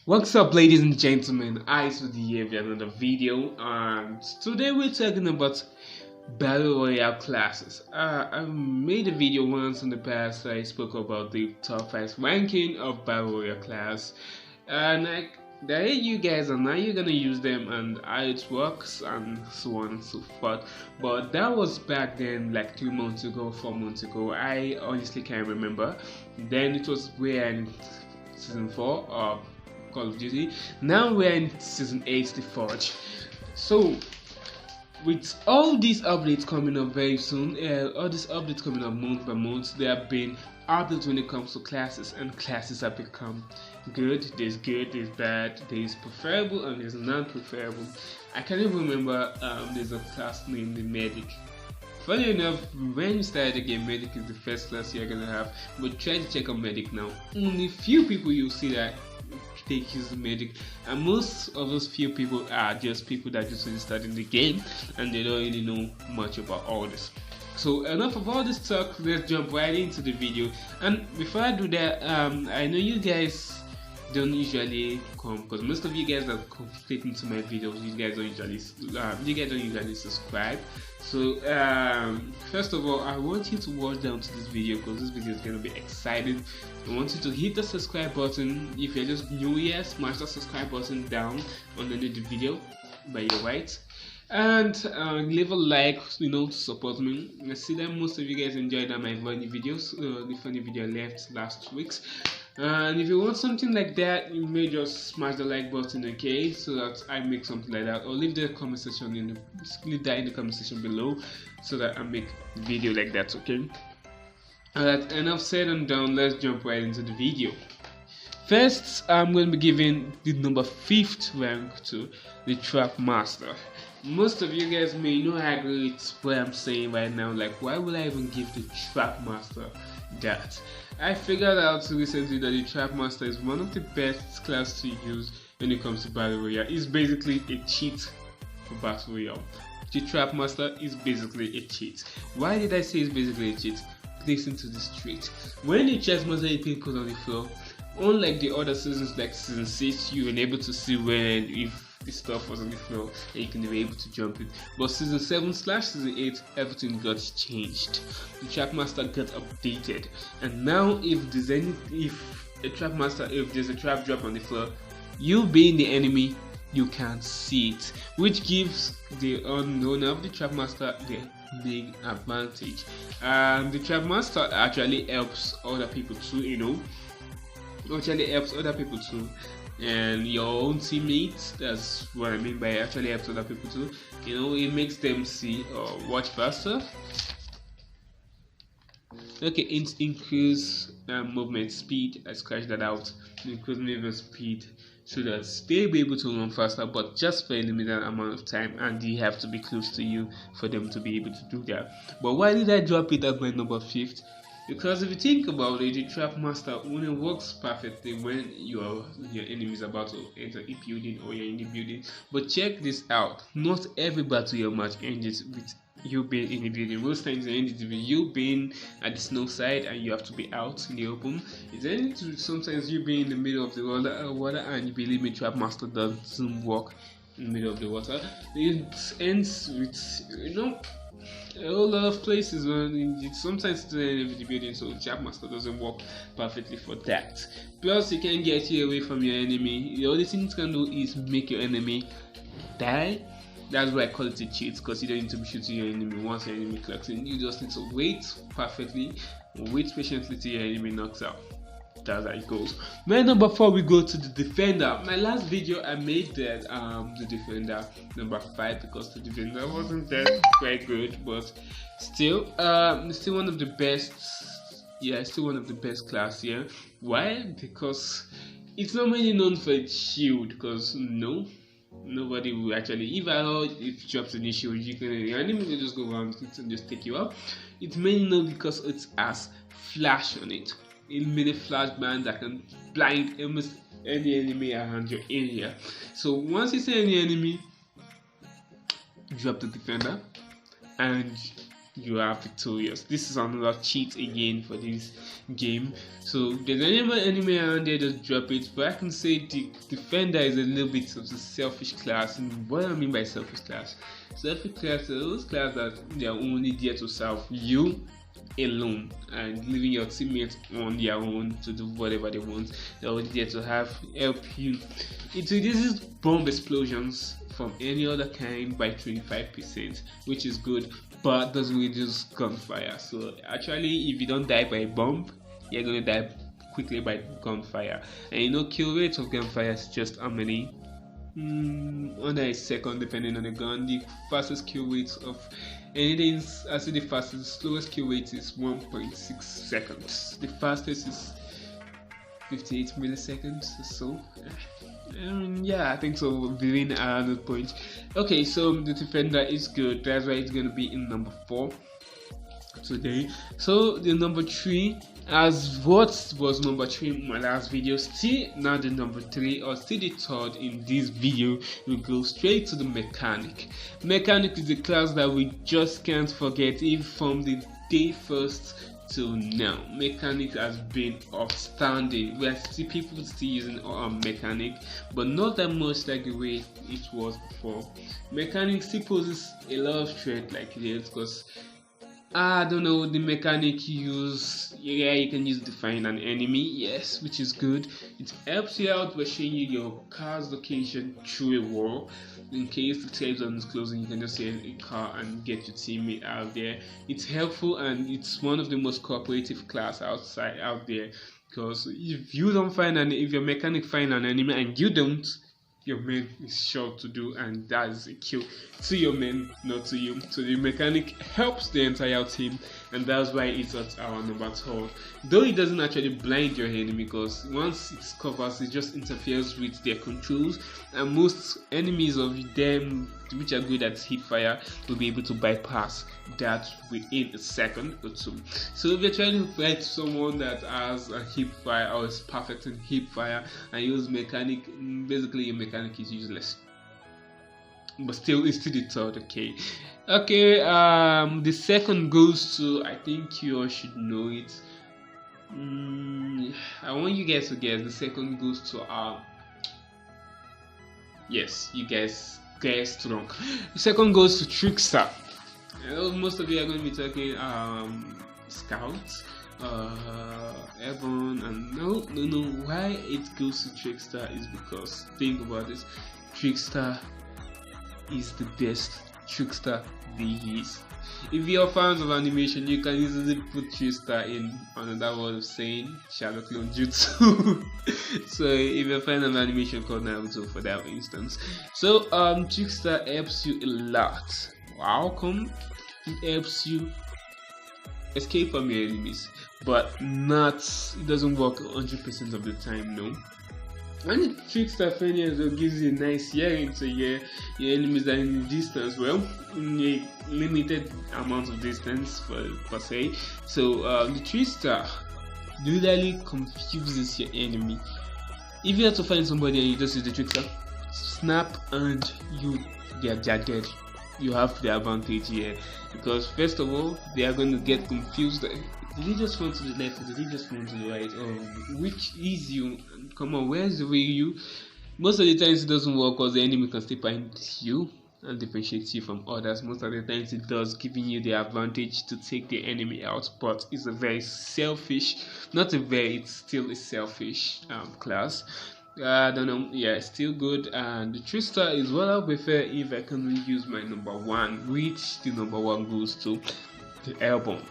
What's up, ladies and gentlemen? Ice with here with another video, and today we're talking about battle royale classes. I made a video once in the past. I spoke about the top 5 ranking of battle royale class, and there you guys are. Now you're gonna use them and how it works and so on and so forth. But that was back then, like 3 months ago, 4 months ago. I honestly can't remember. Then it was where in season 4 of Call of Duty. Now we're in season 8, The Forge. So with all these updates coming up very soon, all these updates coming up month by month, there have been updates when it comes to classes, and classes have become good, there's bad, there's preferable, and there's non-preferable. I can't even remember there's a class named the Medic. Funny enough, when you start the game, Medic is the first class you're gonna have, but try to check out Medic now. Only few people you'll see that they use the Medic, and most of those few people are just people that just really starting the game and they don't really know much about all this. So enough of all this talk, let's jump right into the video. And before I do that, I know you guys don't usually come, because most of you guys are clicking to my videos. You guys don't usually subscribe. So first of all, I want you to watch down to this video, because this video is going to be exciting. I want you to hit the subscribe button. If you're just new here, smash the subscribe button down underneath the video by your right, and leave a like, to support me. I see that most of you guys enjoyed my funny videos, the funny video I left last week's. And if you want something like that, you may just smash the like button, okay, so that I make something like that, or leave the comment section in the comment section below, so that I make a video like that, okay. Alright, enough said and done. Let's jump right into the video. First, I'm going to be giving the number 5th rank to the Trap Master. Most of you guys may not agree with what I'm saying right now. Like, why would I even give the Trap Master that? I figured out recently that the Trap Master is one of the best class to use when it comes to Battle Royale. It's basically a cheat for Battle Royale. The Trap Master is basically a cheat. Why did I say it's basically a cheat? Listen to this straight. When the Chess Master is being put on the floor, unlike the other seasons like season 6, you were able to see when if the stuff was on the floor and you can be able to jump it. But season 7/season 8, everything got changed. The Trap Master got updated, and now if there's a trap drop on the floor, you being the enemy, you can't see it, which gives the owner of the Trap Master the big advantage. The Trap Master actually helps other people too, and your own teammates. That's what I mean by actually helps other people too. It makes them see or watch faster. Okay, increase movement speed. I scratched that out. Increase movement speed so that they'll be able to run faster, but just for a limited amount of time, and they have to be close to you for them to be able to do that. But why did I drop it at my number 5th? Because if you think about it, the Trap Master only works perfectly when your enemy is about to enter a building or you're in the building. But check this out, not every battle your match ends with you being in the building. Most times it ends with you being at the snow side and you have to be out in the open. It ends with sometimes you being in the middle of the water, and believe me, Trap Master doesn't work in the middle of the water. It ends with a whole lot of places when sometimes it's in the building, so Trap Master doesn't work perfectly for that. Plus, you can get you away from your enemy. The only thing it can do is make your enemy die. That's why I call it a cheat, because you don't need to be shooting your enemy once your enemy clocks in. You just need to wait patiently till your enemy knocks out. That's how it goes. My number 4, we go to the Defender. My last video I made that the Defender number 5, because the Defender wasn't that very good, but still one of the best. Yeah, still one of the best class here. Why? Because it's not really known for its shield, because nobody will actually, if I heard it drops an issue, your enemy will just go around and just take you up. It's mainly known because it has flash on it. A mini flashbang that can blind almost any enemy around your area. So once you see any enemy, drop the Defender, and you are victorious. This is another cheat again for this game. So if there's any more enemy around there, just drop it. But I can say the defender is a little bit of the selfish class. And what I mean by selfish class are those class that they are only there to serve you alone and leaving your teammates on their own to do whatever they want. They're only there to help you. It reduces bomb explosions from any other kind by 25%, which is good, but doesn't reduce gunfire. So actually, if you don't die by a bomb, you're gonna die quickly by gunfire. And you know, kill rate of gunfire is just how many? Under a second, depending on the gun. The fastest kill rate of anything, I say the slowest kill rate is 1.6 seconds. The fastest is 58 milliseconds or so. Yeah, I think so, within around that point. Okay, so the defender is good. That's why it's gonna be in number 4 today. So the number 3, as what was number 3 in my last video, still now the number 3 or still the third in this video, we go straight to the mechanic. Mechanic is a class that we just can't forget, even from the day first till now. Mechanic has been outstanding. We are still people still using mechanic, but not that much like the way it was before. Mechanic still poses a lot of threat like it is, because I don't know, the mechanic you use, yeah, you can use define an enemy, yes, which is good. It helps you out by showing you your car's location through a wall. In case the safe zone is closing, you can just see a car and get your teammate out there. It's helpful, and it's one of the most cooperative class out there, because if your mechanic find an enemy and you don't, your man is sure to do, and that is a kill to your man, not to you. So the mechanic helps the entire team, and that's why it's at our number 12. Though it doesn't actually blind your enemy, because once it covers, it just interferes with their controls, and most enemies of them which are good at hip fire will be able to bypass that within a second or two. So if you're trying to fight someone that has a hip fire or is perfect in hip fire and use mechanic, basically your mechanic is useless. But still, it's still the third. Okay, the second goes to, I think you all should know it. I want you guys to guess. The second goes to yes, you guys guessed wrong. The second goes to Trickster. Most of you are going to be talking Scouts, Airborne, and no. Why it goes to Trickster is because, think about this, Trickster is the best Trickster there is. If you're fans of animation, you can easily put Trickster in another word of saying Sherlock Clone Jutsu. So if you're a fan of animation, called Naruto for that instance. So Trickster helps you a lot. How come? It helps you escape from your enemies, but it doesn't work 100% of the time, no. And the Trickster failure gives you a nice hearing to your enemies that are in the distance, well, in a limited amount of distance per se. So the Trickster literally confuses your enemy. If you have to find somebody and you just use the Trickster, snap, and they are dead. You have the advantage here, because first of all, they are going to get confused. Did he just run to the left, or did he just run to the right? Which is you? Come on, where's the way you? Most of the times it doesn't work, because the enemy can still find you and differentiate you from others. Most of the times it does, giving you the advantage to take the enemy out, but it's a very selfish, it's still a selfish class. I don't know, yeah, it's still good, and the Trickster is what I prefer if I can use my number 1, which the number 1 goes to the Airborne.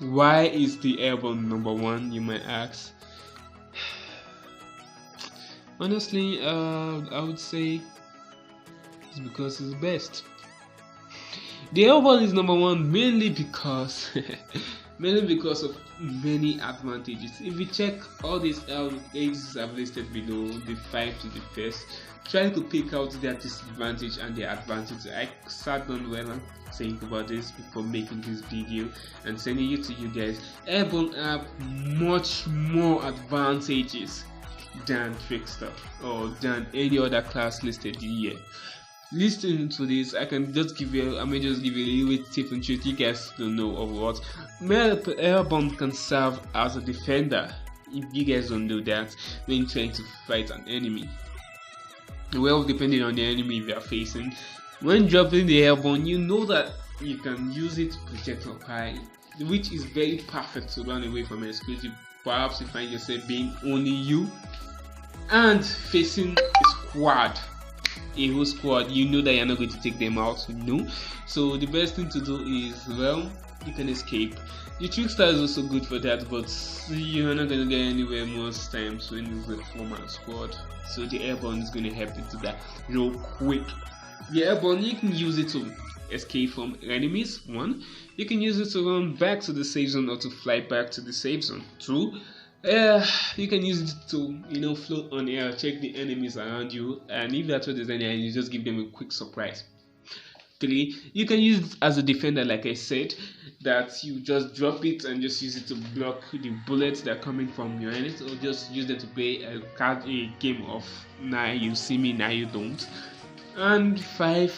Why is the Airborne number 1, you might ask? Honestly, I would say it's because it's the best. The Airborne is number 1 mainly because of many advantages. If you check all these ages I've listed below, the 5 to the first, try to pick out their disadvantage and their advantage. I sat down well and think about this before making this video and sending it to you guys. Airborne have much more advantages than Trickster or than any other class listed here. Listen to this. I may just give you a little bit tip and trick you guys don't know of what. Airborne can serve as a defender. If you guys don't know that, when trying to fight an enemy, well, depending on the enemy you are facing, when dropping the airborne, you know that you can use it to project up high, which is very perfect to run away from an exclusive. Perhaps you find yourself being only you and facing a squad, a whole squad. You know that you're not going to take them out, no. So the best thing to do is, well, you can escape. The trickster is also good for that, but you're not going to get anywhere most times when it's a 4-man squad. So the airborne is going to help you do that real quick. The airborne, you can use it to escape from enemies. 1, you can use it to run back to the safe zone or to fly back to the safe zone. 2, you can use it to float on air, check the enemies around you, and if that's what there's any, you just give them a quick surprise. 3, you can use it as a defender, like I said, that you just drop it and just use it to block the bullets that are coming from your enemies, or just use it to play a game of now you see me, now you don't. And 5,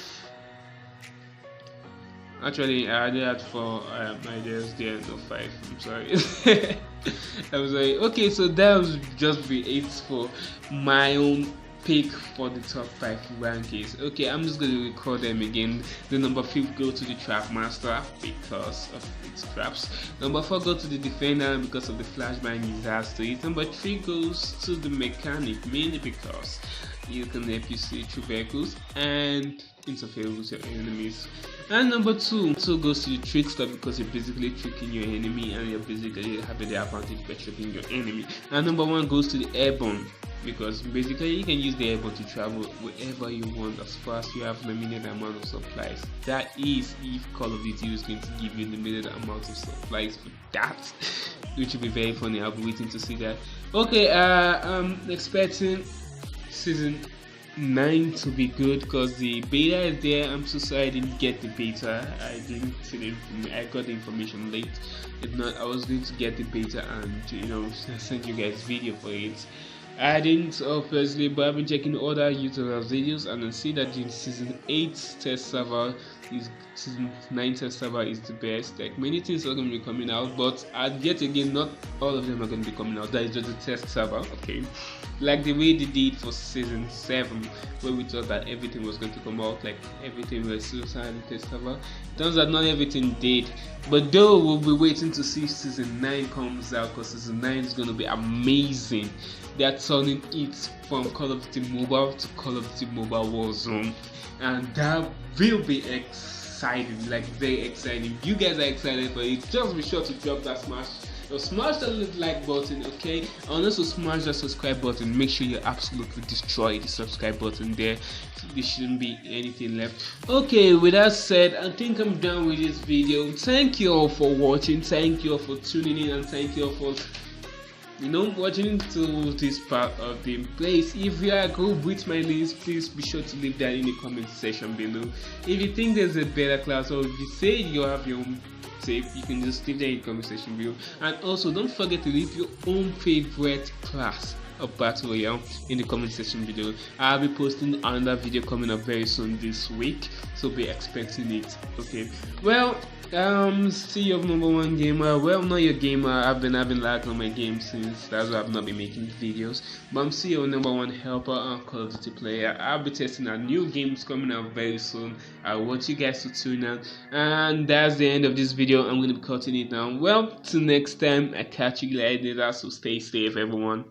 actually I added that for ideas there, no 5, I'm sorry. I was like, okay, so that was just the 8 for my own pick for the top 5 rankings. Okay, I'm just going to record them again. The number 5 go to the trap master because of its traps. Number 4 go to the defender because of the flashbang he has to it. Number 3 goes to the mechanic, mainly because you can help you see through vehicles and interfere with your enemies. And number 2 goes to the trickster because you're basically tricking your enemy and you're basically having the advantage by tricking your enemy. And number 1 goes to the airborne because basically you can use the airborne to travel wherever you want as far as you have limited amount of supplies. That is if Call of Duty is going to give you limited amount of supplies for that, which will be very funny. I'll be waiting to see that. Okay, I'm expecting season 9 to be good because the beta is there. I'm so sorry I didn't get the beta. I didn't see I got the information late. If not, I was going to get the beta and send you guys video for it. I didn't obviously, but I've been checking other YouTubers videos and I see that the season 8 test server is season 9 test server is the best. Like many things are going to be coming out, but yet again, not all of them are going to be coming out. That is just a test server, okay? Like the way they did for season 7, where we thought that everything was going to come out, like everything was suicide test server. Turns out not everything did, but though we'll be waiting to see if season 9 comes out because season 9 is going to be amazing. They are turning it from Call of Duty Mobile to Call of Duty Mobile Warzone, and that will be exciting, like very exciting. If you guys are excited for it, just be sure to drop that smash that like button, okay, and also smash that subscribe button. Make sure you absolutely destroy the subscribe button there. There shouldn't be anything left. Okay, with that said, I think I'm done with this video. Thank you all for watching, thank you all for tuning in, and thank you all for watching to this part of the place. If you agree with my list, please be sure to leave that in the comment section below. If you think there's a better class, or if you say you have your own tape, you can just leave that in the comment section below. And also don't forget to leave your own favorite class of Battle Royale in the comment section below. I'll be posting another video coming up very soon this week, so be expecting it. Okay, well, still your number 1 gamer. Well, not your gamer. I've been having lag on my game since. That's why I've not been making videos. But I'm still your number 1 helper and Call of Duty player. I'll be testing out new games coming out very soon. I want you guys to tune in. And that's the end of this video. I'm going to be cutting it down. Well, till next time, I catch you guys later. So stay safe, everyone.